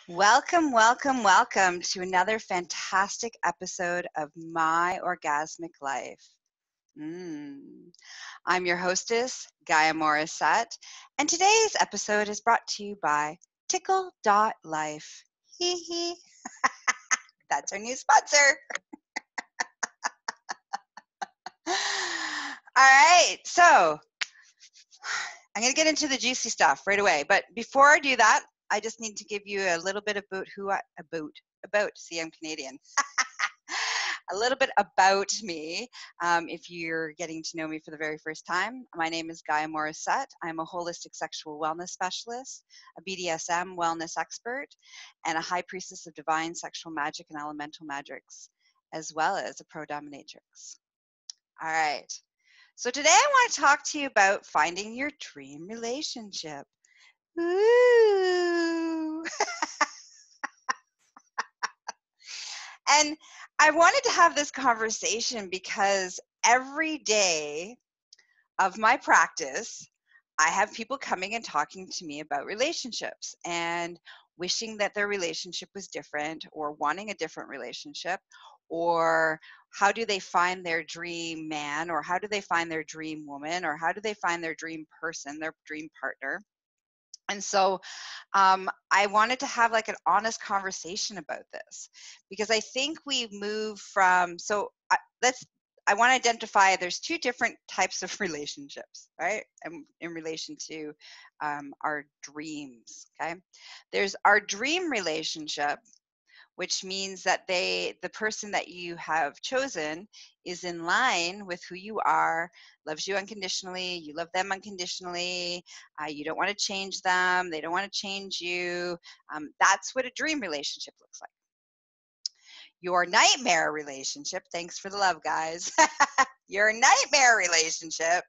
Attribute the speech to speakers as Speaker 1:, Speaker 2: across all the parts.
Speaker 1: Welcome, welcome, welcome to another fantastic episode of My Orgasmic Life. I'm your hostess, Gaia Morrissette, and today's episode is brought to you by Tickle.life. Hee hee. That's our new sponsor. All right, so I'm going to get into the juicy stuff right away. But before I do that, I just need to give you a little bit about see, I'm Canadian. A little bit about me. If you're getting to know me for the very first time, my name is Gaia Morrissette. I'm a holistic sexual wellness specialist, a BDSM wellness expert, and a high priestess of divine sexual magic and elemental magics, as well as a pro dominatrix. All right. So today I want to talk to you about finding your dream relationship. Ooh. And I wanted to have this conversation because every day of my practice, I have people coming and talking to me about relationships and wishing that their relationship was different or wanting a different relationship, or how do they find their dream man, or how do they find their dream woman, or how do they find their dream person, their dream partner. And so I wanted to have like an honest conversation about this, because I think we move from, I want to identify there's two different types of relationships, right? In relation to our dreams, okay? There's our dream relationship, which means that the person that you have chosen is in line with who you are, loves you unconditionally, you love them unconditionally, you don't want to change them, they don't want to change you. That's what a dream relationship looks like. Your nightmare relationship, thanks for the love, guys. Your nightmare relationship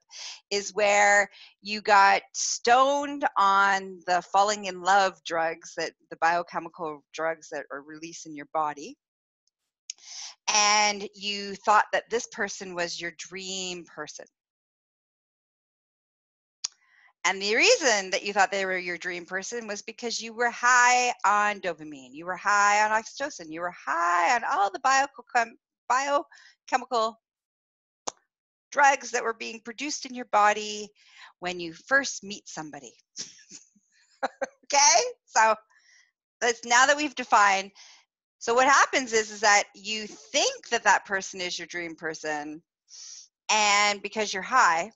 Speaker 1: is where you got stoned on the falling in love drugs, that the biochemical drugs that are released in your body. And you thought that this person was your dream person. And the reason that you thought they were your dream person was because you were high on dopamine, you were high on oxytocin, you were high on all the biochemical drugs that were being produced in your body when you first meet somebody. Okay? So that's, now that we've defined, so what happens is that you think that that person is your dream person, and because you're high,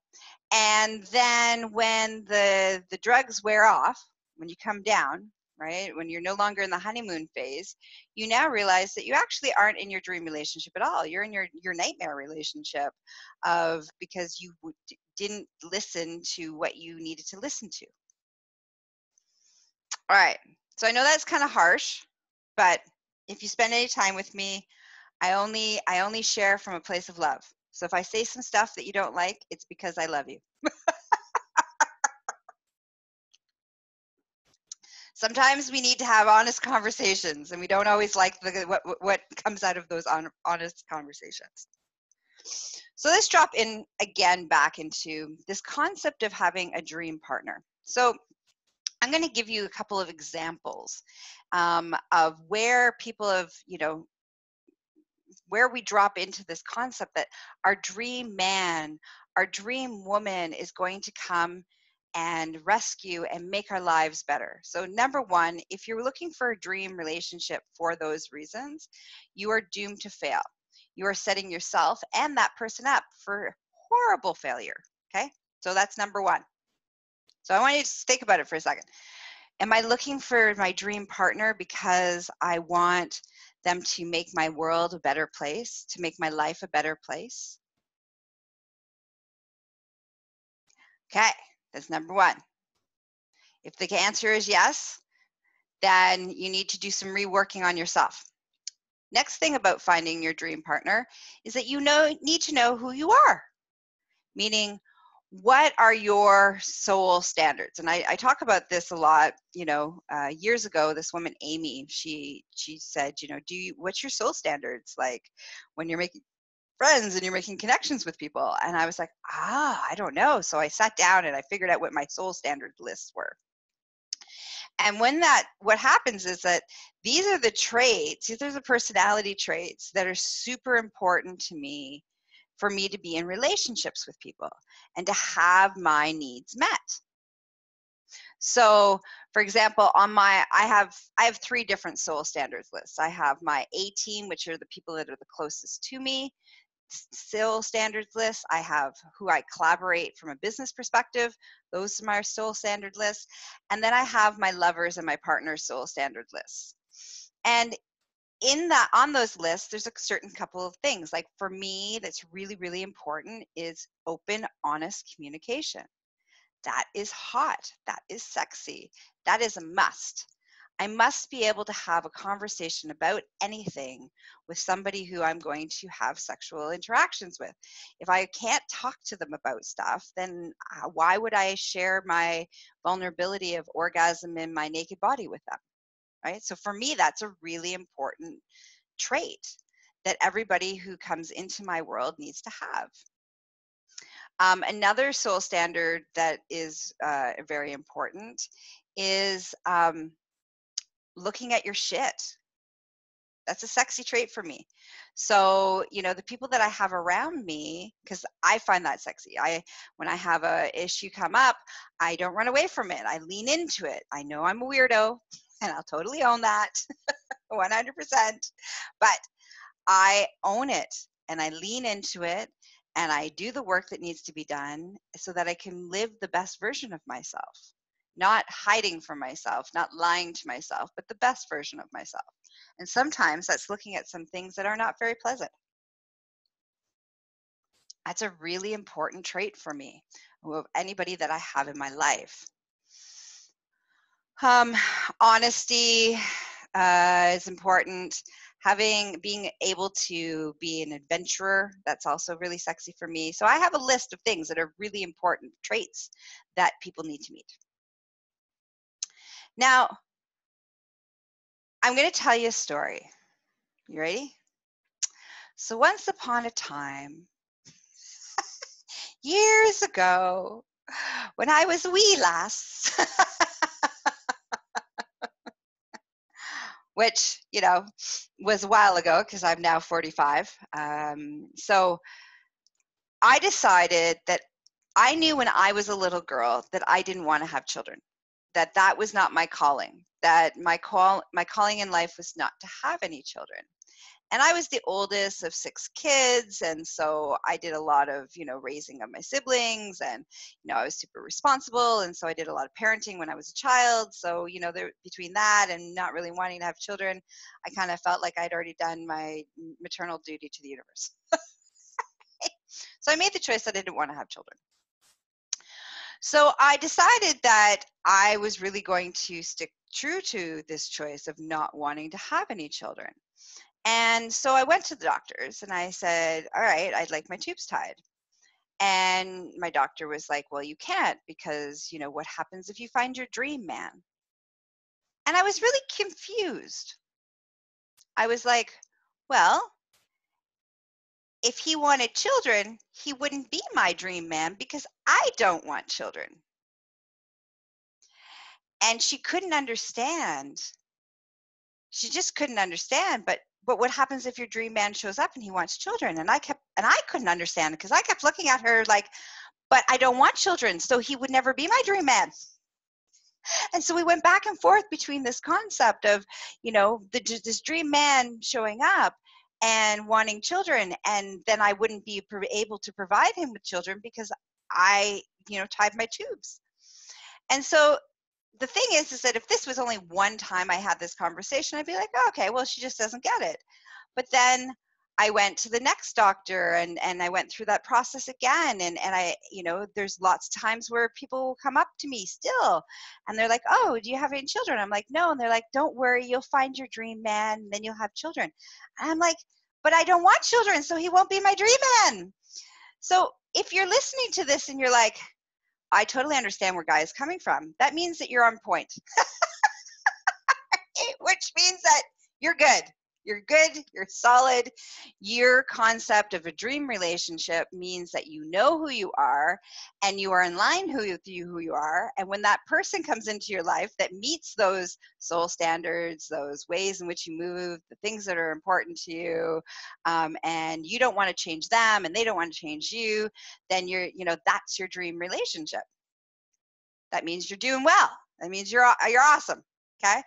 Speaker 1: and then when the drugs wear off, when you come down, right, when you're no longer in the honeymoon phase, you now realize that you actually aren't in your dream relationship at all. You're in your nightmare relationship, because you didn't listen to what you needed to listen to. All right, so I know that's kind of harsh, but if you spend any time with me, I only share from a place of love. So if I say some stuff that you don't like, it's because I love you. Sometimes we need to have honest conversations, and we don't always like what comes out of those honest conversations. So let's drop in again back into this concept of having a dream partner. So I'm going to give you a couple of examples of where people have, where we drop into this concept that our dream man, our dream woman is going to come and rescue and make our lives better. So number one, if you're looking for a dream relationship for those reasons, you are doomed to fail. You are setting yourself and that person up for horrible failure, okay? So that's number one. So I want you to think about it for a second. Am I looking for my dream partner because I want them to make my world a better place, to make my life a better place? Okay, that's number one. If the answer is yes, then you need to do some reworking on yourself. Next thing about finding your dream partner is that you need to know who you are, meaning what are your soul standards? And I talk about this a lot. Years ago, this woman Amy, she said, what's your soul standards like when you're making friends and you're making connections with people? And I was like, I don't know. So I sat down and I figured out what my soul standard lists were. And what happens is that these are the traits, these are the personality traits that are super important to me, for me to be in relationships with people and to have my needs met. So, for example, I have 3 different soul standards lists. I have my A team, which are the people that are the closest to me, soul standards list. I have who I collaborate from a business perspective. Those are my soul standard lists. And then I have my lovers and my partner's soul standard lists. And on those lists, there's a certain couple of things. Like for me, that's really, really important is open, honest communication. That is hot. That is sexy. That is a must. I must be able to have a conversation about anything with somebody who I'm going to have sexual interactions with. If I can't talk to them about stuff, then why would I share my vulnerability of orgasm in my naked body with them? Right? So for me, that's a really important trait that everybody who comes into my world needs to have. Another soul standard that is very important is looking at your shit. That's a sexy trait for me. So, the people that I have around me, because I find that sexy. When I have a issue come up, I don't run away from it. I lean into it. I know I'm a weirdo, and I'll totally own that 100%. But I own it, and I lean into it, and I do the work that needs to be done so that I can live the best version of myself. Not hiding from myself, not lying to myself, but the best version of myself. And sometimes that's looking at some things that are not very pleasant. That's a really important trait for me, of anybody that I have in my life. Honesty is important. Being able to be an adventurer, that's also really sexy for me. So I have a list of things that are really important traits that people need to meet. Now, I'm going to tell you a story. You ready? So once upon a time, years ago, when I was a wee lass, which, was a while ago because I'm now 45. So I decided that I knew when I was a little girl that I didn't want to have children, that was not my calling, that my calling in life was not to have any children. And I was the oldest of 6 kids, and so I did a lot of, raising of my siblings, and, I was super responsible, and so I did a lot of parenting when I was a child. So, between that and not really wanting to have children, I kind of felt like I'd already done my maternal duty to the universe. So I made the choice that I didn't want to have children. So I decided that I was really going to stick true to this choice of not wanting to have any children. And so I went to the doctors and I said, all right, I'd like my tubes tied. And my doctor was like, well, you can't because, what happens if you find your dream man? And I was really confused. I was like, well, if he wanted children, he wouldn't be my dream man because I don't want children. And she couldn't understand. She just couldn't understand. But what happens if your dream man shows up and he wants children? And I couldn't understand because I kept looking at her like, but I don't want children, so he would never be my dream man. And so we went back and forth between this concept of, this dream man showing up and wanting children, and then I wouldn't be able to provide him with children because I, tied my tubes. And so the thing is that if this was only one time I had this conversation, I'd be like, oh, okay, well, she just doesn't get it. But then I went to the next doctor and I went through that process again. And I, there's lots of times where people will come up to me still and they're like, oh, do you have any children? I'm like, no. And they're like, don't worry, you'll find your dream man and then you'll have children. And I'm like, but I don't want children, so he won't be my dream man. So if you're listening to this and you're like, I totally understand where Gaia is coming from, that means that you're on point, which means that you're good. You're good, you're solid. Your concept of a dream relationship means that you know who you are and you are in line with who you are. And when that person comes into your life that meets those soul standards, those ways in which you move, the things that are important to you, and you don't want to change them and they don't want to change you, then that's your dream relationship. That means you're doing well. That means you're awesome. Okay.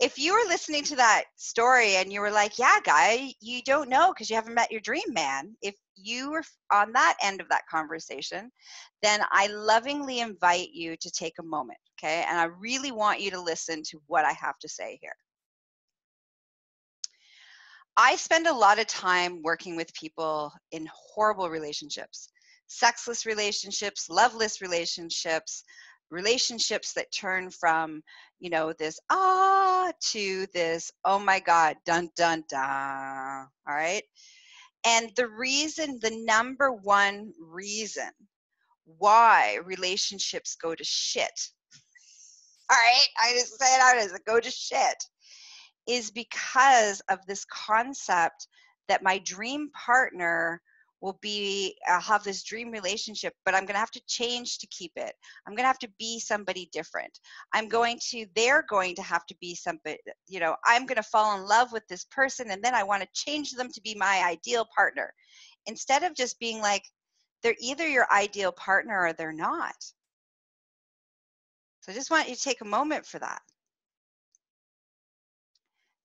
Speaker 1: If you were listening to that story and you were like, yeah, Guy, you don't know because you haven't met your dream man. If you were on that end of that conversation, then I lovingly invite you to take a moment. Okay. And I really want you to listen to what I have to say here. I spend a lot of time working with people in horrible relationships, sexless relationships, loveless relationships, relationships that turn from, this to this, oh my God, dun, dun, dun. All right. And the number one reason why relationships go to shit, all right, I just say it out as it go to shit, is because of this concept that my dream partner will be, I'll have this dream relationship, but I'm going to have to change to keep it. I'm going to have to be somebody different. They're going to have to be somebody, I'm going to fall in love with this person and then I want to change them to be my ideal partner. Instead of just being like, they're either your ideal partner or they're not. So I just want you to take a moment for that.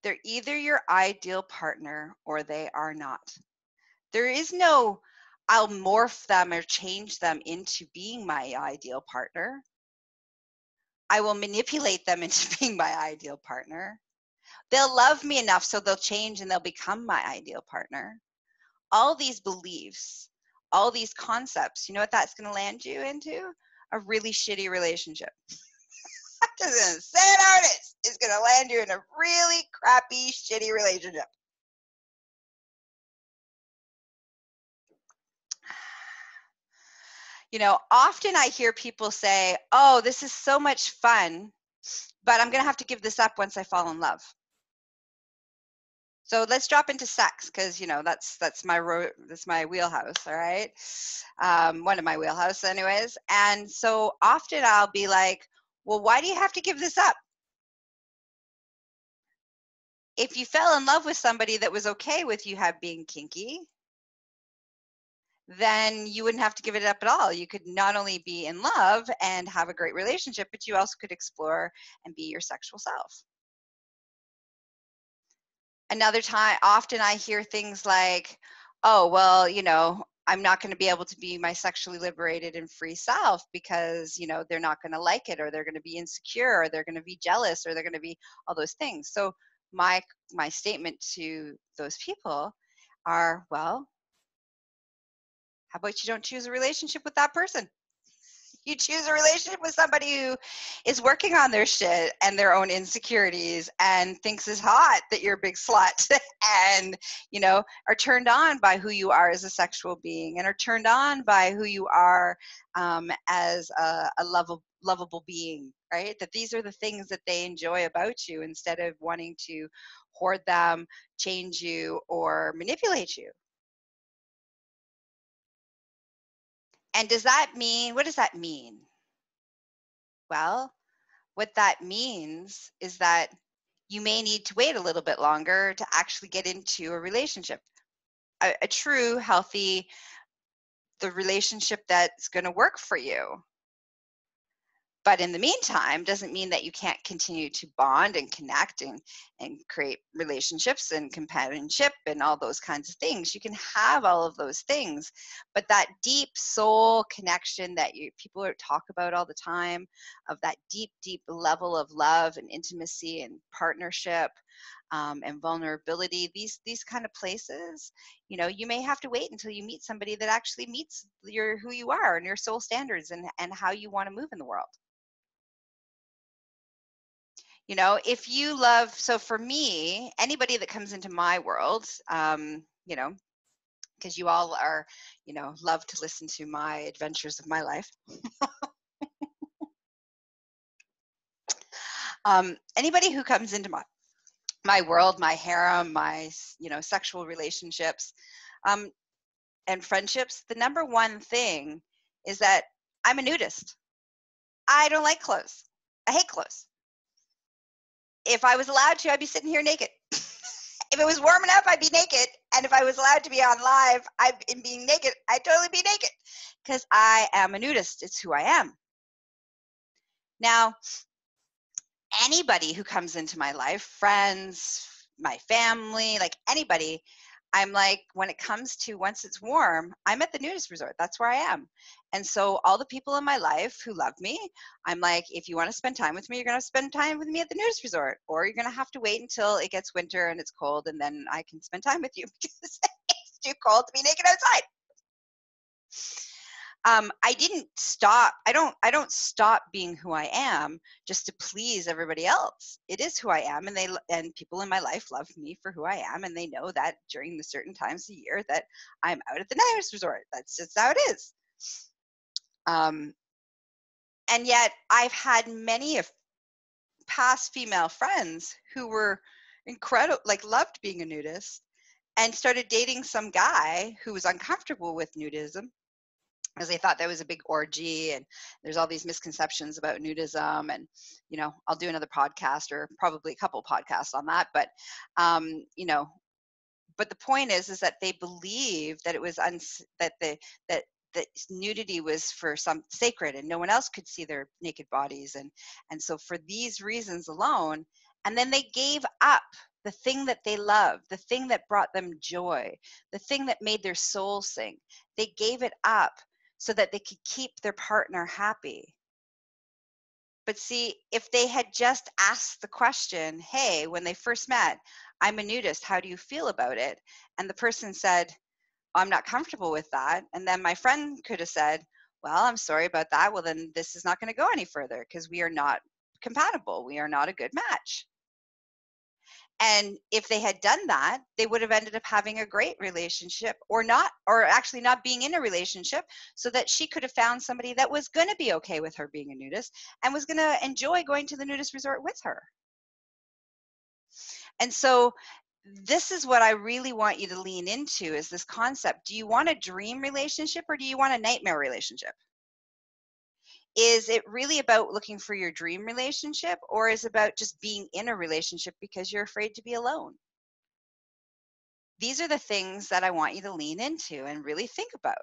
Speaker 1: They're either your ideal partner or they are not. There is no, I'll morph them or change them into being my ideal partner. I will manipulate them into being my ideal partner. They'll love me enough so they'll change and they'll become my ideal partner. All these beliefs, all these concepts, you know what that's going to land you into? A really shitty relationship. I'm just going to say it how it is. It's going to land you in a really crappy, shitty relationship. Often I hear people say, oh, this is so much fun, but I'm going to have to give this up once I fall in love. So let's drop into sex because, that's my wheelhouse, all right? One of my wheelhouse anyways. And so often I'll be like, well, why do you have to give this up? If you fell in love with somebody that was okay with you being kinky, then you wouldn't have to give it up at all. You could not only be in love and have a great relationship, but you also could explore and be your sexual self. Another time, often I hear things like, oh, well, I'm not going to be able to be my sexually liberated and free self because, they're not going to like it, or they're going to be insecure, or they're going to be jealous, or they're going to be all those things. So my statement to those people are, well, how about you don't choose a relationship with that person? You choose a relationship with somebody who is working on their shit and their own insecurities and thinks it's hot that you're a big slut and, are turned on by who you are as a sexual being and are turned on by who you are as a lovable being, right? That these are the things that they enjoy about you instead of wanting to hoard them, change you, or manipulate you. And what does that mean? Well, what that means is that you may need to wait a little bit longer to actually get into a relationship. A true, healthy, the relationship that's going to work for you. But in the meantime, doesn't mean that you can't continue to bond and connect and create relationships and companionship and all those kinds of things. You can have all of those things, but that deep soul connection that people talk about all the time, of that deep, deep level of love and intimacy and partnership and vulnerability, these kind of places, you may have to wait until you meet somebody that actually meets who you are and your soul standards and how you want to move in the world. If you love, so for me, anybody that comes into my world, because you all are, love to listen to my adventures of my life. Anybody who comes into my world, my harem, my, sexual relationships, and friendships, the number one thing is that I'm a nudist. I don't like clothes. I hate clothes. If I was allowed to, I'd be sitting here naked. If it was warm enough, I'd be naked. And if I was allowed to be on live, in being naked, I'd totally be naked because I am a nudist. It's who I am. Now, anybody who comes into my life, friends, my family, like anybody, I'm like, when it comes to once it's warm, I'm at the nudist resort. That's where I am. And so all the people in my life who love me, I'm like, if you want to spend time with me, you're going to spend time with me at the nudist resort, or you're going to have to wait until it gets winter and it's cold, and then I can spend time with you because it's too cold to be naked outside. I didn't stop. I don't stop being who I am just to please everybody else. It is who I am, and people in my life love me for who I am, and they know that during the certain times of the year that I'm out at the nudist resort. That's just how it is. And yet, I've had many of past female friends who were incredible, like loved being a nudist, and started dating some guy who was uncomfortable with nudism, because they thought that was a big orgy, and there's all these misconceptions about nudism, and I'll do another podcast or probably a couple podcasts on that, but but the point is that they believed that it was that nudity was for some sacred and no one else could see their naked bodies, and so for these reasons alone, and then they gave up the thing that they loved, the thing that brought them joy, the thing that made their soul sing. They gave it up so that they could keep their partner happy. But see, if they had just asked the question, hey, when they first met, I'm a nudist, how do you feel about it? And the person said, I'm not comfortable with that. And then my friend could have said, well, I'm sorry about that. Well, then this is not going to go any further because we are not compatible. We are not a good match. And if they had done that, they would have ended up having a great relationship, or actually not being in a relationship, so that she could have found somebody that was going to be okay with her being a nudist and was going to enjoy going to the nudist resort with her. And so this is what I really want you to lean into, is this concept. Do you want a dream relationship or do you want a nightmare relationship? Is it really about looking for your dream relationship, or is it about just being in a relationship because you're afraid to be alone? These are the things that I want you to lean into and really think about.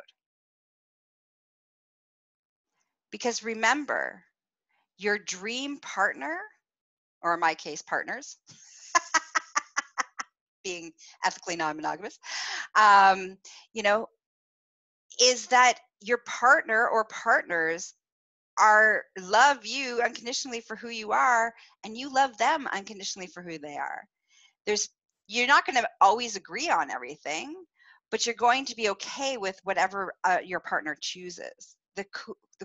Speaker 1: Because remember, your dream partner, or in my case, partners, being ethically non-monogamous, is that your partner or partners love you unconditionally for who you are, and you love them unconditionally for who they are. You're not going to always agree on everything, but you're going to be okay with whatever your partner chooses. The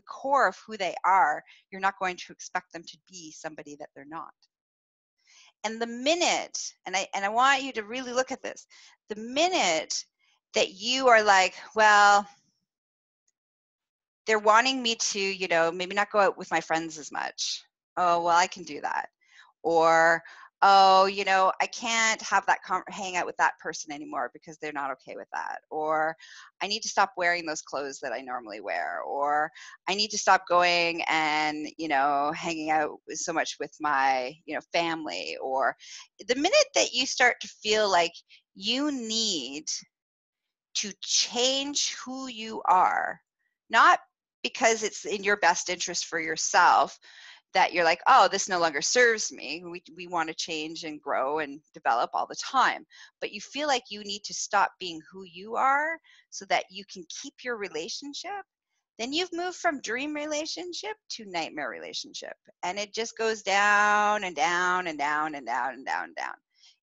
Speaker 1: core of who they are, you're not going to expect them to be somebody that they're not. And the minute, and I want you to really look at this, the minute that you are like, well, they're wanting me to, maybe not go out with my friends as much. Oh, well, I can do that. Or, oh, I can't have that hang out with that person anymore because they're not okay with that. Or I need to stop wearing those clothes that I normally wear. Or I need to stop going and, hanging out so much with my, family. Or the minute that you start to feel like you need to change who you are, not because it's in your best interest for yourself, that you're like, oh, this no longer serves me. We want to change and grow and develop all the time. But you feel like you need to stop being who you are so that you can keep your relationship. Then you've moved from dream relationship to nightmare relationship. And it just goes down and down and down and down and down and down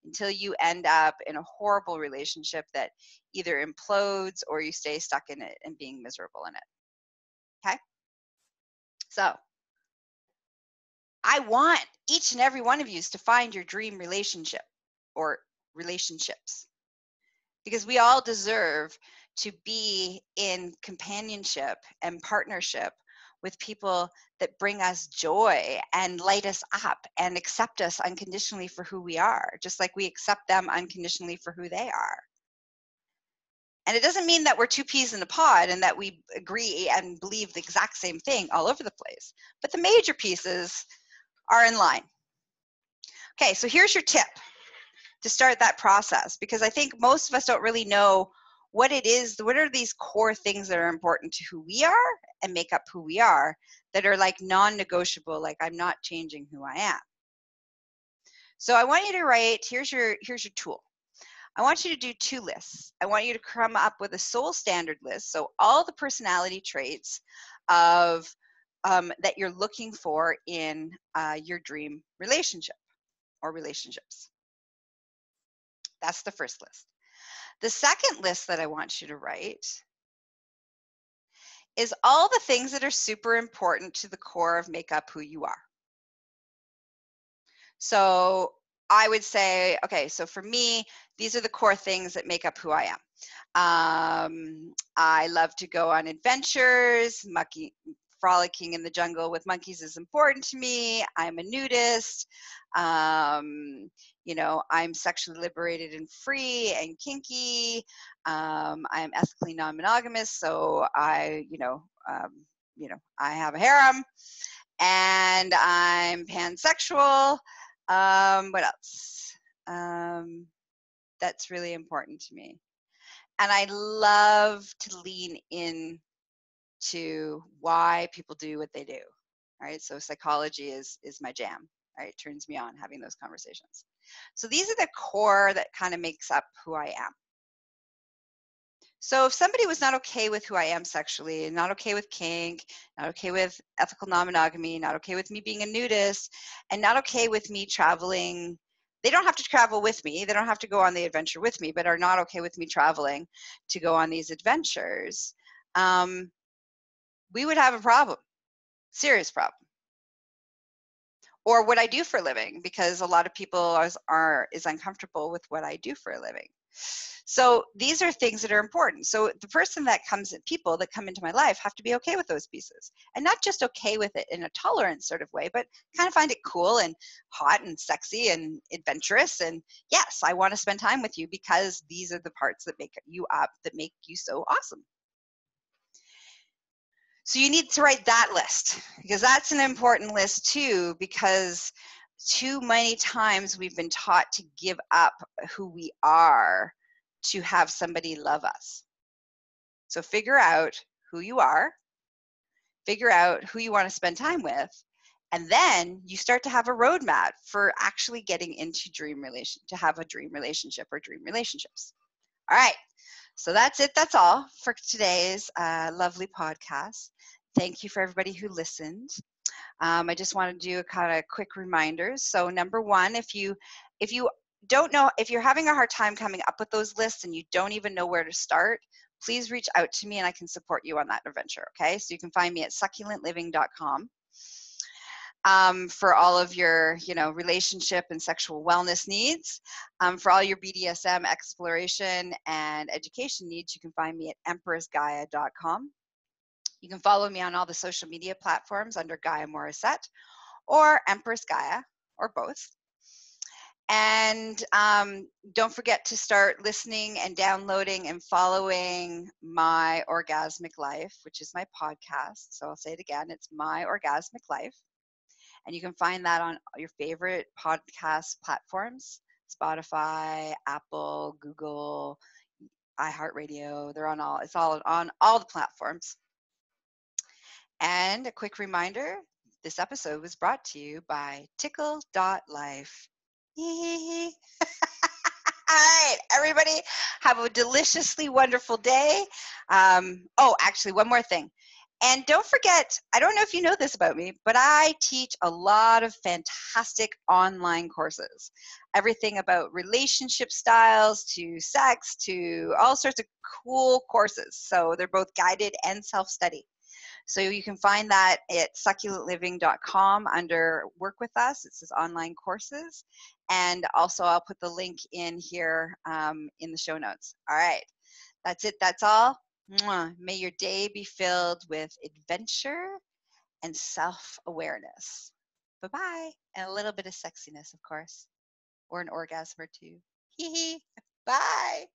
Speaker 1: until you end up in a horrible relationship that either implodes or you stay stuck in it and being miserable in it. Okay? So I want each and every one of you to find your dream relationship or relationships, because we all deserve to be in companionship and partnership with people that bring us joy and light us up and accept us unconditionally for who we are, just like we accept them unconditionally for who they are. And it doesn't mean that we're two peas in a pod and that we agree and believe the exact same thing all over the place, but the major pieces are in line. Okay, so here's your tip to start that process, because I think most of us don't really know what it is, what are these core things that are important to who we are and make up who we are, that are like non-negotiable, like I'm not changing who I am. So I want you to write, here's your tool. I want you to do 2 lists. I want you to come up with a soul standard list, so all the personality traits of that you're looking for in your dream relationship or relationships. That's the first list. The second list that I want you to write is all the things that are super important to the core of make up who you are. So I would say, okay, so for me, these are the core things that make up who I am. I love to go on adventures. Frolicking in the jungle with monkeys is important to me. I'm a nudist. You know, I'm sexually liberated and free and kinky. I'm ethically non-monogamous, so I have a harem, and I'm pansexual. What else? That's really important to me. And I love to lean in to why people do what they do. All right, so psychology is my jam. All right, it turns me on having those conversations. So these are the core that kind of makes up who I am. So if somebody was not okay with who I am sexually, not okay with kink, not okay with ethical non-monogamy, not okay with me being a nudist, and not okay with me traveling, they don't have to travel with me, they don't have to go on the adventure with me, but are not okay with me traveling to go on these adventures, we would have a problem, serious problem. Or what I do for a living, because a lot of people is uncomfortable with what I do for a living. So these are things that are important. So the people that come into my life have to be okay with those pieces, and not just okay with it in a tolerance sort of way, but kind of find it cool and hot and sexy and adventurous. And yes, I want to spend time with you because these are the parts that make you up, that make you so awesome. So you need to write that list, because that's an important list too, because too many times we've been taught to give up who we are to have somebody love us. So figure out who you are, figure out who you want to spend time with, and then you start to have a roadmap for actually getting into to have a dream relationship or dream relationships. All right. So that's it. That's all for today's lovely podcast. Thank you for everybody who listened. I just want to do a kind of quick reminders. So number one, if you don't know, if you're having a hard time coming up with those lists and you don't even know where to start, please reach out to me and I can support you on that adventure. Okay, so you can find me at succulentliving.com. For all of your, relationship and sexual wellness needs. For all your BDSM exploration and education needs, you can find me at empressgaia.com. You can follow me on all the social media platforms under Gaia Morrissette or Empress Gaia, or both. And don't forget to start listening and downloading and following My Orgasmic Life, which is my podcast. So I'll say it again, it's My Orgasmic Life. And you can find that on your favorite podcast platforms, Spotify, Apple, Google, iHeartRadio. It's all on all the platforms. And a quick reminder, this episode was brought to you by Tickle.life. All right, everybody, have a deliciously wonderful day. Actually, one more thing. And don't forget, I don't know if you know this about me, but I teach a lot of fantastic online courses. Everything about relationship styles to sex to all sorts of cool courses. So they're both guided and self-study. So you can find that at succulentliving.com under Work With Us. It says online courses. And also I'll put the link in here in the show notes. All right. That's it. That's all. May your day be filled with adventure and self-awareness. Bye-bye. And a little bit of sexiness, of course, or an orgasm or two. Hee hee. Bye.